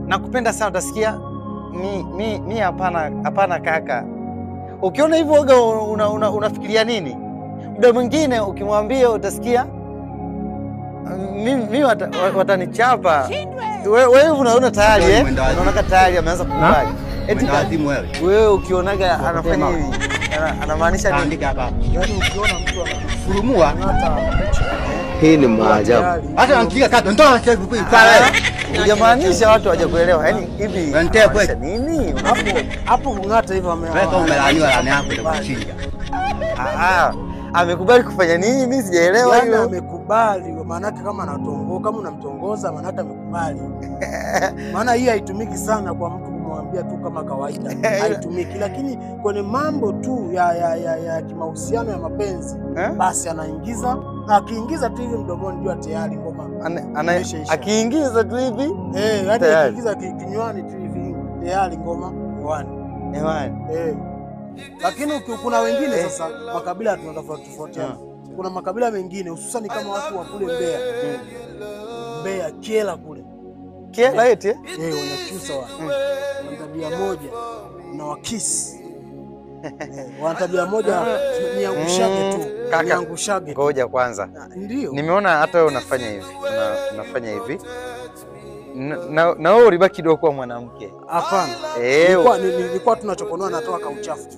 nakupenda sana, utasikia mi hapana kaka. Ukiona hivyo waga unafikiria nini? Muda mwingine ukimwambia utasikia mimi watanichapa. Wewe unaona tayari unaona tayari ameanza kukubali. Eti wewe ukionaga anafanya hivi anamaanisha nini? Andika hapa. Yaani ukiona mtu Furumua. Hii ni maajabu. Hata antika kata ndio anacheza pale. Hujamaanisha watu wajakuelewa. Yaani hivi Wanataka nini? Hapo ungata hivyo wewe kama umelaaniwa laana yako itakuchinja. Amekubali kufanya nini? Mimi sijaelewa hilo. Amekubali maana yake kama anatongoza, kama unamtongoza maana yake amekubali. Maana hii haitumiki sana kwa mtu kumwambia tu kama kawaida. Haitumiki, lakini kwenye mambo tu ya kimahusiano ya mapenzi basi anaingiza, akiingiza tu hivi mdomoni ndio tayari ngoma. Akiingiza tu hivi yaani akiingiza kinywani tu hivi tayari ngoma hewani. Lakini kuna wengine sasa makabila tunatofautiana. Kuna makabila mengine hususan kama watu wa kule Mbeya. Mbeya Kyela kule. Kyela eti? Wanachusa wana tabia moja na wakisi. Wana tabia moja niangushage tu. Niangushage. Ngoja kwanza. Ndio. Nimeona hata wewe unafanya hivi. Unafanya hivi. Na wewe ulibaki kidogo kwa mwanamke. Hapana. Nilikuwa tunachokonoa natoa kauchafu tu.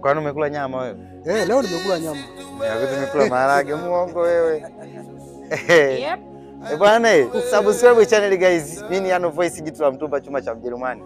Kwa nini umekula nyama wewe? Leo nimekula nyama. Wewe umekula maharage, muongo wewe. Bwana, subscribe channel guys. Mimi ni Yano Voice, jitu la mtumba chuma cha Mjerumani.